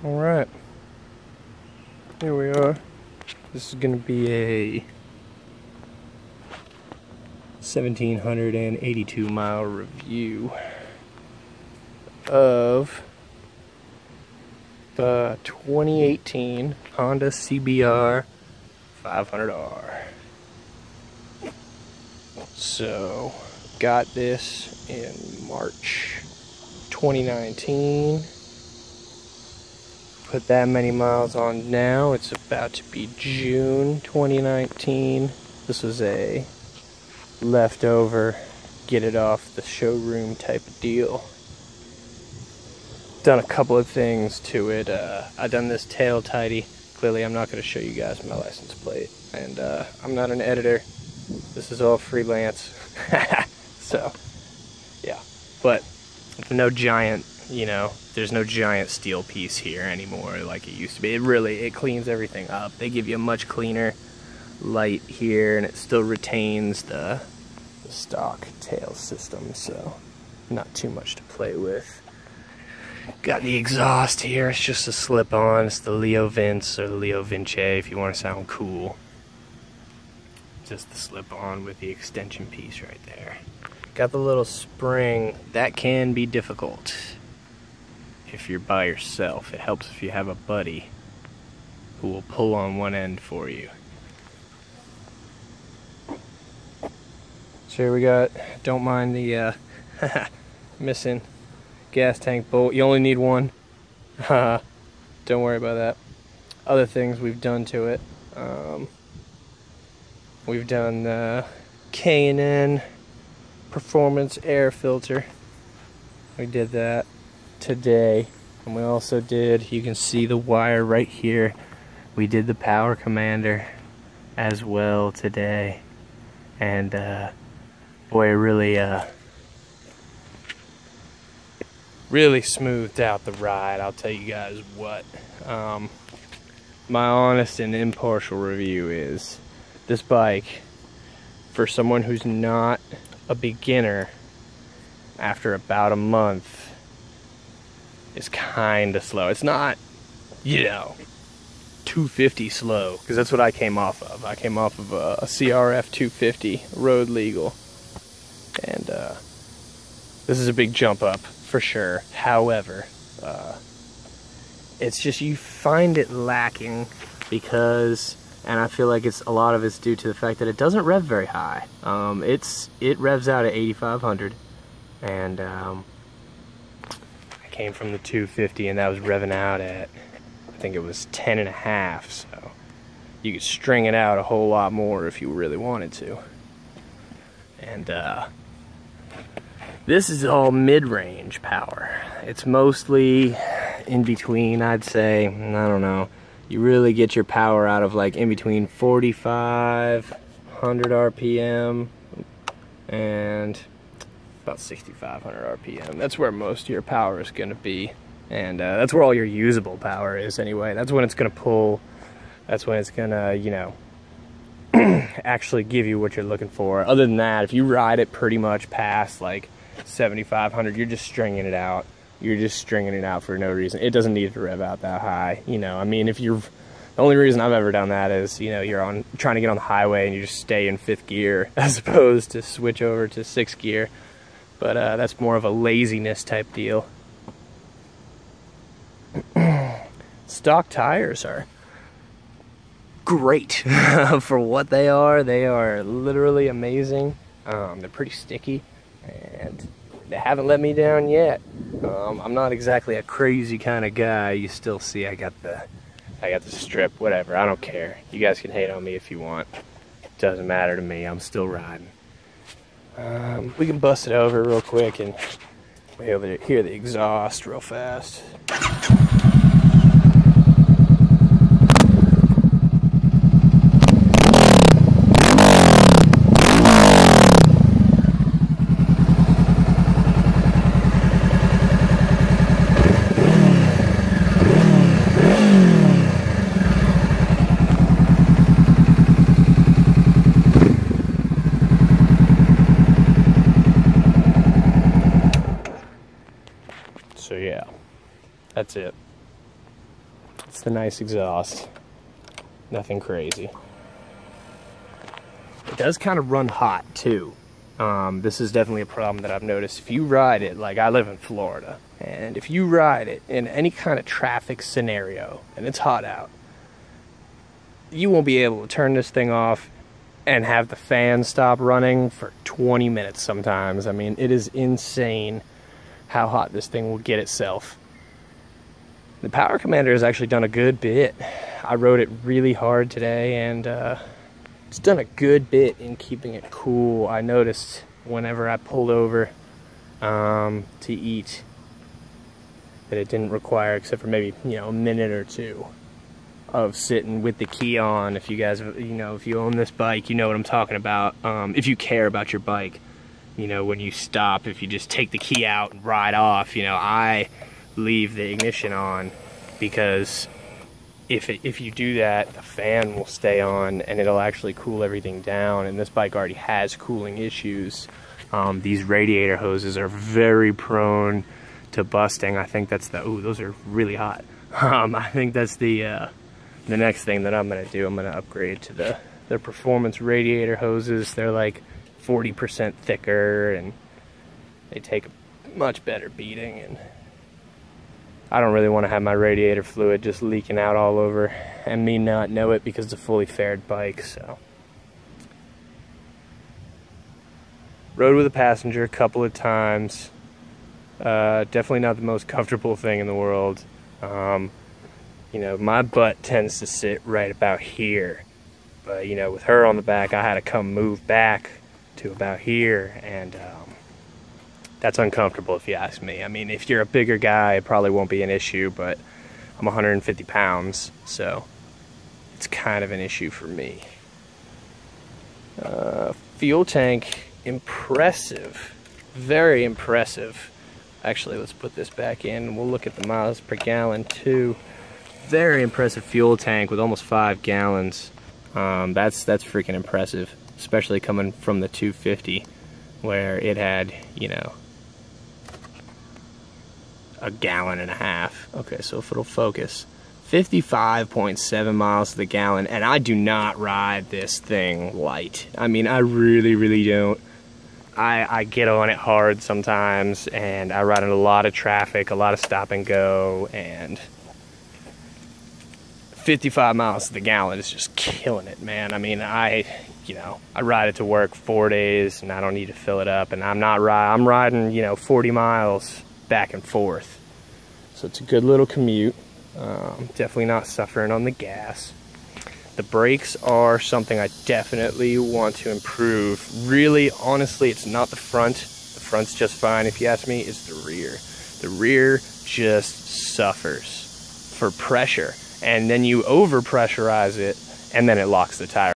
Alright, here we are. This is going to be a 1,782 mile review of the 2018 Honda CBR500R. So, got this in March 2019. Put that many miles on now. It's about to be June 2019. This was a leftover, get it off the showroom type of deal. Done a couple of things to it. I done this tail tidy. Clearly I'm not going to show you guys my license plate, and I'm not an editor. This is all freelance. So yeah, but no giant, you know, there's no giant steel piece here anymore like it used to be. It cleans everything up. They give you a much cleaner light here, and it still retains the stock tail system, so not too much to play with. Got the exhaust here. It's just a slip-on. It's the Leo Vince, or the Leo Vince if you want to sound cool. Just the slip-on with the extension piece right there. Got the little spring. That can be difficult if you're by yourself. It helps if you have a buddy who will pull on one end for you. So here we got, don't mind the missing gas tank bolt. You only need one. Don't worry about that. Other things we've done to it. We've done the K&N performance air filter. We did that today, and we also did, you can see the wire right here, we did the power commander as well today, and boy, it really smoothed out the ride. I'll tell you guys what. My honest and impartial review is this bike, for someone who's not a beginner, after about a month, is kind of slow. It's not, you know, 250 slow, because that's what I came off of. I came off of a CRF 250 road legal, and this is a big jump up for sure. However, it's just, you find it lacking because, and I feel like a lot of it's due to the fact that it doesn't rev very high. It revs out at 8,500, and I came from the 250, and that was revving out at, I think it was 10.5, so you could string it out a whole lot more if you really wanted to. And this is all mid-range power. It's mostly in between, I'd say, I don't know, you really get your power out of like in between 4,500 RPM and about 6,500 RPM. That's where most of your power is going to be, and that's where all your usable power is anyway. That's when it's going to pull. That's when it's going to, you know, actually give you what you're looking for. Other than that, if you ride it pretty much past like 7,500, you're just stringing it out. You're just stringing it out for no reason. It doesn't need to rev out that high. You know, I mean, if you're, the only reason I've ever done that is, you know, you're trying to get on the highway and you just stay in 5th gear as opposed to switch over to 6th gear. But that's more of a laziness type deal. Stock tires are great for what they are. They are literally amazing. They're pretty sticky, and they haven't let me down yet. I'm not exactly a crazy kind of guy. You still see I got the strip, whatever. I don't care. You guys can hate on me if you want. Doesn't matter to me. I'm still riding. We can bust it over real quick and be able to hear the exhaust real fast. So yeah, that's it. It's the nice exhaust. Nothing crazy. It does kind of run hot too. This is definitely a problem that I've noticed. If you ride it, like I live in Florida, and if you ride it in any kind of traffic scenario and it's hot out, you won't be able to turn this thing off and have the fan stop running for 20 minutes sometimes. I mean, it is insane how hot this thing will get itself. The Power Commander has actually done a good bit. I rode it really hard today, and it's done a good bit in keeping it cool. I noticed whenever I pulled over to eat that it didn't require, except for maybe, you know, a minute or two of sitting with the key on. If you guys, you know, if you own this bike, you know what I'm talking about. If you care about your bike, you know, when you stop, if you just take the key out and ride off, you know, I leave the ignition on, because if you do that, the fan will stay on and it'll actually cool everything down, and this bike already has cooling issues. These radiator hoses are very prone to busting. I think that's the, ooh, those are really hot. I think that's the next thing that I'm gonna do. I'm gonna upgrade to the performance radiator hoses. They're like 40% thicker and they take a much better beating, and I don't really want to have my radiator fluid just leaking out all over and me not know it because it's a fully faired bike. So rode with a passenger a couple of times. Definitely not the most comfortable thing in the world. You know, my butt tends to sit right about here, but you know, with her on the back, I had to come move back to about here, and that's uncomfortable if you ask me. I mean, if you're a bigger guy, it probably won't be an issue, but I'm 150 pounds, so it's kind of an issue for me. Fuel tank, impressive, very impressive. Actually, let's put this back in and we'll look at the miles per gallon too. Very impressive fuel tank with almost 5 gallons. That's freaking impressive, especially coming from the 250 where it had, you know, 1.5 gallons. Okay, so if it'll focus, 55.7 miles to the gallon, and I do not ride this thing light. I mean, I really don't. I get on it hard sometimes, and I ride in a lot of traffic, a lot of stop and go, and 55 miles to the gallon is just killing it, man. I mean, I ride it to work 4 days, and I don't need to fill it up, and I'm riding, you know, 40 miles back and forth. So it's a good little commute. Definitely not suffering on the gas. The brakes are something I definitely want to improve. Really, honestly, it's not the front. The front's just fine if you ask me, it's the rear. The rear just suffers for pressure, and then you over pressurize it, and then it locks the tire.